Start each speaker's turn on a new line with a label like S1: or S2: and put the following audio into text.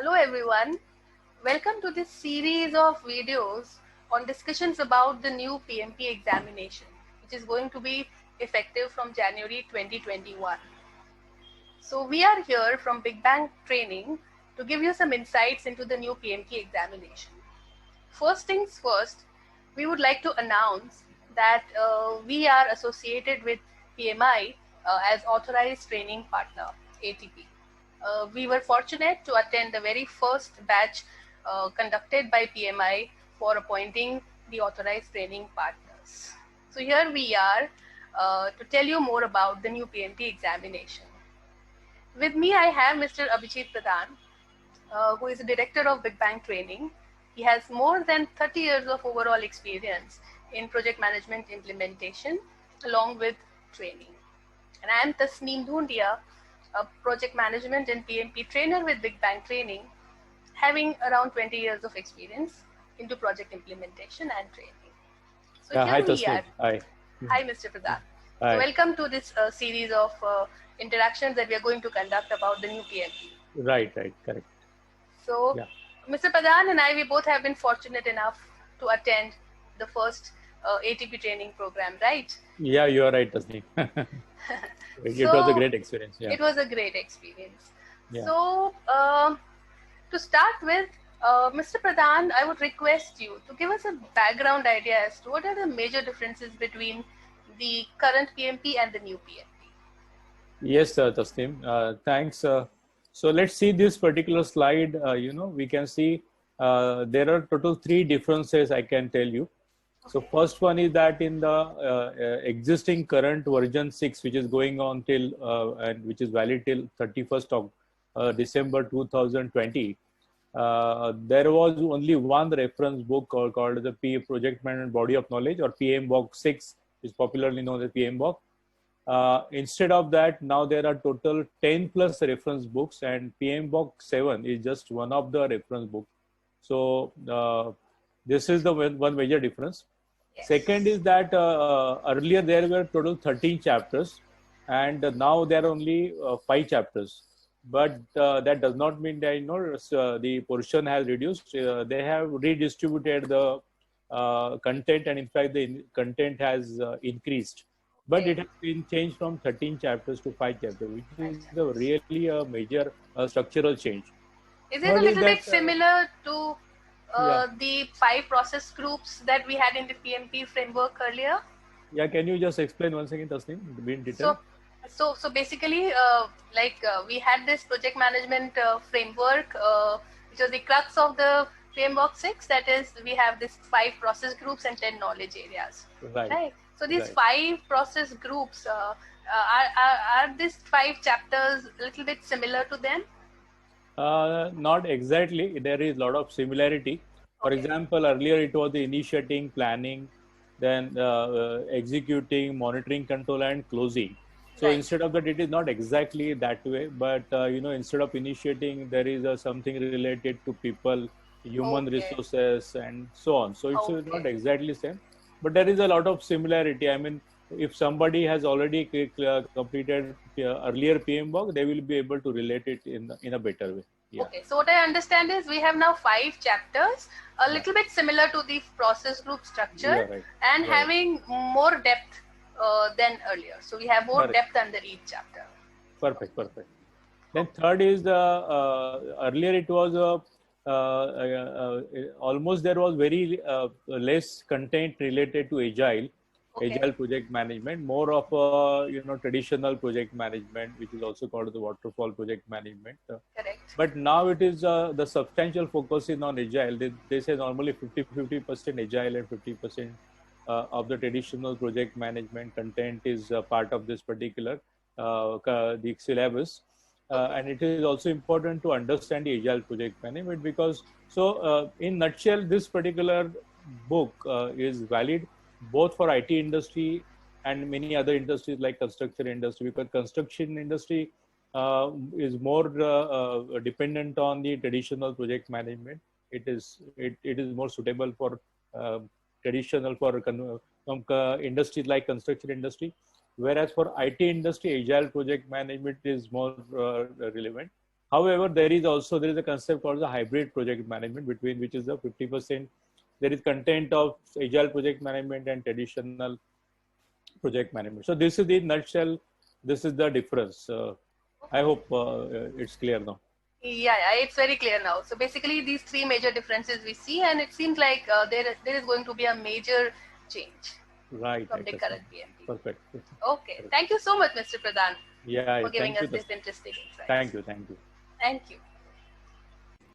S1: Hello everyone, welcome to this series of videos on discussions about the new PMP examination, which is going to be effective from January 2021. So we are here from Big Bang Training to give you some insights into the new PMP examination. First things first, we would like to announce that we are associated with PMI as authorized training partner, ATP. We were fortunate to attend the very first batch conducted by PMI for appointing the authorized training partners. So here we are to tell you more about the new PMP examination. With me, I have Mr. Abhijit Pradhan, who is the director of Big Bang Training. He has more than 30 years of overall experience in project management implementation along with training. And I am Tasneem Dhundia, a project management and PMP trainer with Big Bang Training, having around 20 years of experience into project implementation and training. So
S2: Hi,
S1: here we
S2: Tasneem.
S1: are.
S2: Hi.
S1: Hi, Mr. Pradhan.
S2: Hi.
S1: So welcome to this series of interactions that we are going to conduct about the new PMP.
S2: Right, correct.
S1: So,
S2: Yeah.
S1: Mr. Pradhan and I, we both have been fortunate enough to attend the first ATP training program, right?
S2: Yeah, you are right, Tasneem. It was a great experience. Yeah.
S1: It was a great experience.
S2: Yeah.
S1: So, to start with, Mr. Pradhan, I would request you to give us a background idea as to what are the major differences between the current PMP and the new PMP.
S2: Yes, Tasneem. Thanks. So let's see this particular slide. We can see there are total three differences I can tell you. So first one is that in the existing current version 6, which is going on till and which is valid till 31st of December 2020, there was only one reference book called the P Project Management Body of Knowledge, or PMBOK 6, is popularly known as PMBOK. Instead of that, now there are total 10 plus reference books, and PMBOK 7 is just one of the reference books. So this is the one major difference.
S1: Yes.
S2: Second is that earlier there were total 13 chapters, and now there are only 5 chapters. But that does not mean that the portion has reduced. They have redistributed the content, and in fact the content has increased. But it has been changed from 13 chapters to 5 chapters, which is really a major structural change.
S1: Is it a little bit similar to the 5 process groups that we had in the PMP framework earlier?
S2: Yeah, can you just explain once again, Tasneem, in detail?
S1: So basically, we had this project management framework, which was the crux of the framework 6. That is, we have this 5 process groups and 10 knowledge areas. Right. So these 5 process groups, are these 5 chapters a little bit similar to them?
S2: Not exactly. There is a lot of similarity. For example, earlier it was the initiating, planning, then executing, monitoring, control, and closing. So instead of that, it is not exactly that way. But instead of initiating, there is something related to people, human resources, and so on. So it's not exactly same, but there is a lot of similarity. I mean, if somebody has already completed earlier PMBOK, they will be able to relate it in a better way. Yeah.
S1: Okay, so what I understand is we have now 5 chapters, a little bit similar to the process group structure, and having more depth than earlier. So we have more depth under each chapter.
S2: Perfect. Then third is the earlier it was almost there was very less content related to agile project management, more of a traditional project management, which is also called the waterfall project management.
S1: Correct.
S2: But now it is the substantial focus is on agile. They say normally 50% agile and 50% of the traditional project management content is part of this particular the syllabus. And it is also important to understand the agile project management, because in nutshell, this particular book is valid both for IT industry and many other industries like construction industry, because construction industry is more dependent on the traditional project management. It is more suitable for traditional for industries like construction industry, whereas for IT industry, agile project management is more relevant. However, there is a concept called the hybrid project management, between which is the 50%. There is content of agile project management and traditional project management. So this is the nutshell. This is the difference. I hope it's clear now.
S1: Yeah, it's very clear now. So basically, these three major differences we see, and it seems like there is going to be a major change
S2: Right.
S1: from the current PMP.
S2: Perfect.
S1: Okay. Thank you so much, Mr. Pradhan,
S2: Yeah.
S1: for giving
S2: Thank
S1: us
S2: you.
S1: this interesting insight.
S2: Thank you. Thank you.
S1: Thank you.